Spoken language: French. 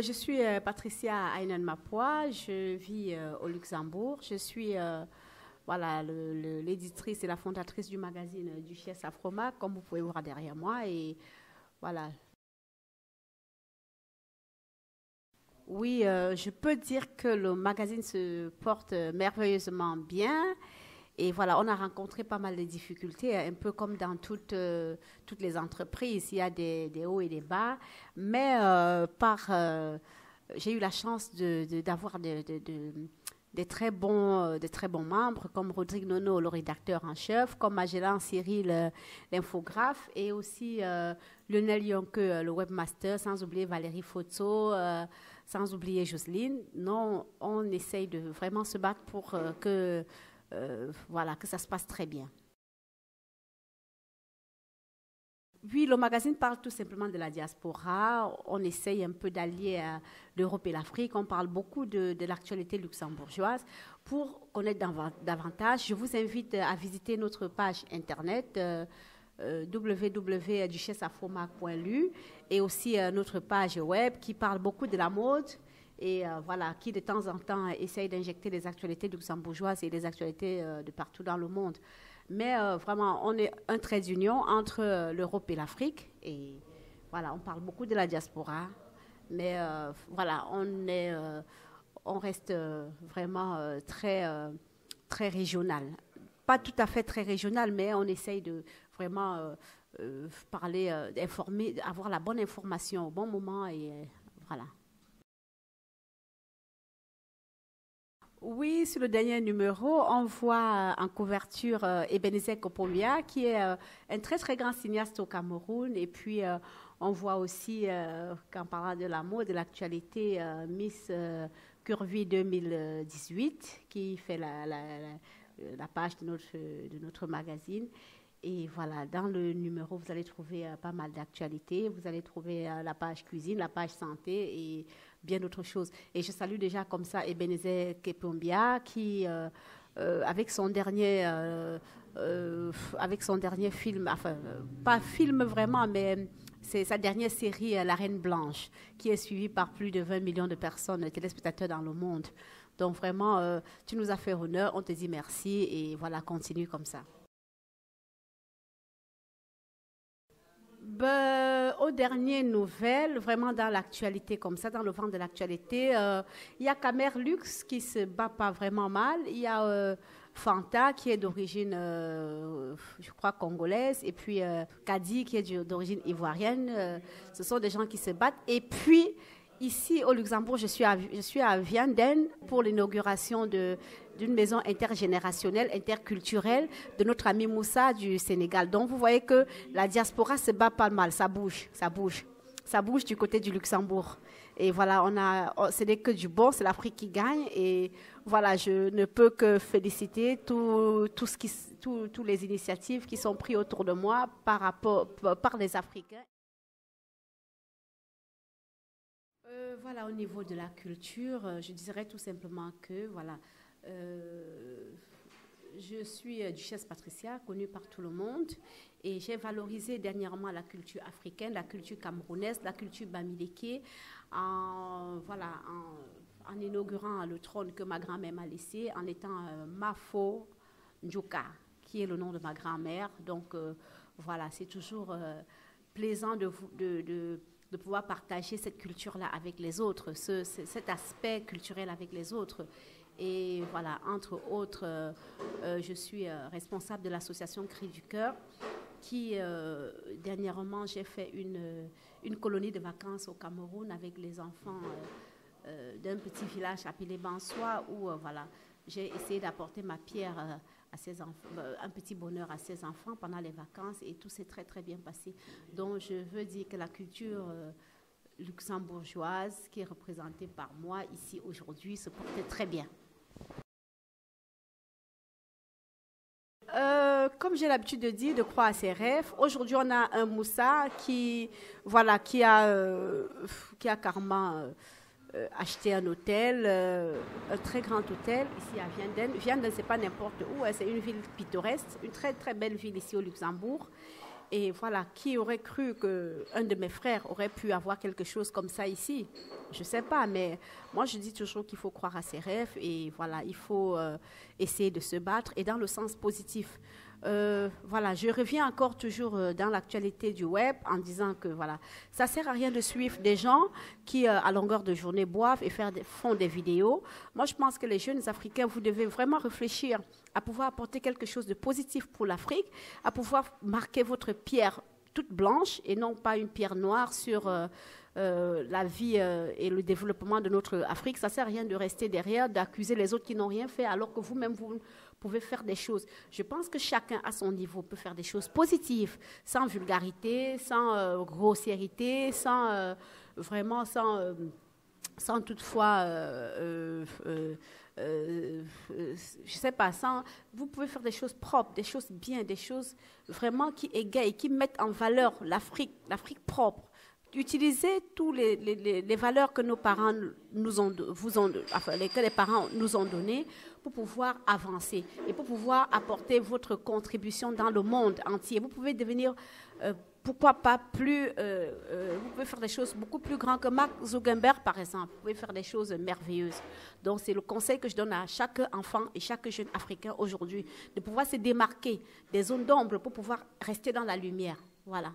Je suis Patricia Aynan Mapua, je vis au Luxembourg. Je suis voilà, l'éditrice et la fondatrice du magazine Duchesse Afroma, comme vous pouvez voir derrière moi. Et voilà. Oui, je peux dire que le magazine se porte merveilleusement bien. Et voilà, on a rencontré pas mal de difficultés, un peu comme dans toutes les entreprises. Il y a des hauts et des bas. Mais j'ai eu la chance d'avoir des très bons membres, comme Rodrigue Nono, le rédacteur en chef, comme Magellan Cyril, l'infographe, et aussi Lionel Yonke, le webmaster, sans oublier Valérie Fotso, sans oublier Jocelyne. Non, on essaye de vraiment se battre pour voilà, que ça se passe très bien. Oui, le magazine parle tout simplement de la diaspora. On essaye un peu d'allier l'Europe et l'Afrique. On parle beaucoup de l'actualité luxembourgeoise. Pour connaître davantage, je vous invite à visiter notre page internet www.duchesseafroma.lu et aussi notre page web qui parle beaucoup de la mode et voilà, qui de temps en temps essaye d'injecter les actualités luxembourgeoises et les actualités de partout dans le monde. Mais vraiment, on est un trait d'union entre l'Europe et l'Afrique. Et voilà, on parle beaucoup de la diaspora. Mais voilà, on reste vraiment très régional. Pas tout à fait très régional, mais on essaye de vraiment parler, d'informer, avoir la bonne information au bon moment. Et voilà. Oui, sur le dernier numéro, on voit en couverture Ebenezer Kopombia, qui est un très très grand cinéaste au Cameroun. Et puis, on voit aussi, qu'en parlant de la mode, de l'actualité, Miss Curvy 2018, qui fait la page de notre magazine. Et voilà, dans le numéro, vous allez trouver pas mal d'actualités. Vous allez trouver la page cuisine, la page santé et bien d'autres choses. Et je salue déjà comme ça Ebenezer Kepombia qui, avec son dernier film, enfin, pas film vraiment, mais c'est sa dernière série, La Reine Blanche, qui est suivie par plus de 20 millions de personnes, téléspectateurs dans le monde. Donc vraiment, tu nous as fait honneur, on te dit merci et voilà, continue comme ça. Ben, aux dernières nouvelles, vraiment dans l'actualité comme ça, dans le vent de l'actualité, il y a Camer Lux qui se bat pas vraiment mal. Il y a Fanta qui est d'origine, je crois, congolaise. Et puis Kadi qui est d'origine ivoirienne. Ce sont des gens qui se battent. Et puis, ici au Luxembourg, je suis à Vianden pour l'inauguration d'une maison intergénérationnelle, interculturelle de notre ami Moussa du Sénégal. Donc vous voyez que la diaspora se bat pas mal, ça bouge, ça bouge. Ça bouge du côté du Luxembourg. Et voilà, ce n'est que du bon, c'est l'Afrique qui gagne. Et voilà, je ne peux que féliciter tous les initiatives qui sont prises autour de moi par les Africains. Voilà, au niveau de la culture, je dirais tout simplement que voilà, euh, je suis Duchesse Patricia, connue par tout le monde, et j'ai valorisé dernièrement la culture africaine, la culture camerounaise, la culture bamileke, voilà, en inaugurant le trône que ma grand-mère m'a laissé, en étant Mafo Njoka, qui est le nom de ma grand-mère. Donc voilà, c'est toujours plaisant de pouvoir partager cette culture-là avec les autres, cet aspect culturel avec les autres. Et voilà, entre autres, je suis responsable de l'association Cri du Cœur, qui, dernièrement, j'ai fait une colonie de vacances au Cameroun avec les enfants d'un petit village appelé Bansoa, où voilà, j'ai essayé d'apporter ma pierre à ces enfants, un petit bonheur à ces enfants pendant les vacances, et tout s'est très très bien passé. Donc je veux dire que la culture luxembourgeoise qui est représentée par moi ici aujourd'hui se portait très bien. Comme j'ai l'habitude de dire, de croire à ses rêves. Aujourd'hui, on a un Moussa voilà, qui a carrément acheté un hôtel, un très grand hôtel ici à Vianden. Vianden, c'est pas n'importe où, hein, c'est une ville pittoresque, une très très belle ville ici au Luxembourg. Et voilà, qui aurait cru qu'un de mes frères aurait pu avoir quelque chose comme ça ici? Je ne sais pas, mais moi je dis toujours qu'il faut croire à ses rêves et voilà, il faut essayer de se battre et dans le sens positif. Voilà, je reviens encore toujours dans l'actualité du web en disant que voilà, ça ne sert à rien de suivre des gens qui, à longueur de journée, boivent et font des vidéos. Moi, je pense que les jeunes Africains, vous devez vraiment réfléchir à pouvoir apporter quelque chose de positif pour l'Afrique, à pouvoir marquer votre pierre toute blanche et non pas une pierre noire sur la vie et le développement de notre Afrique. Ça ne sert à rien de rester derrière, d'accuser les autres qui n'ont rien fait alors que vous-même, vous pouvez faire des choses. Je pense que chacun à son niveau peut faire des choses positives, sans vulgarité, sans grossièreté, sans vraiment, sans toutefois, je sais pas, vous pouvez faire des choses propres, des choses bien, des choses vraiment qui égayent, qui mettent en valeur l'Afrique propre. Utilisez tous les valeurs que nos parents que les parents nous ont données pour pouvoir avancer et pour pouvoir apporter votre contribution dans le monde entier. Vous pouvez devenir, pourquoi pas vous pouvez faire des choses beaucoup plus grandes que Mark Zuckerberg, par exemple. Vous pouvez faire des choses merveilleuses. Donc, c'est le conseil que je donne à chaque enfant et chaque jeune Africain aujourd'hui, de pouvoir se démarquer des zones d'ombre pour pouvoir rester dans la lumière. Voilà.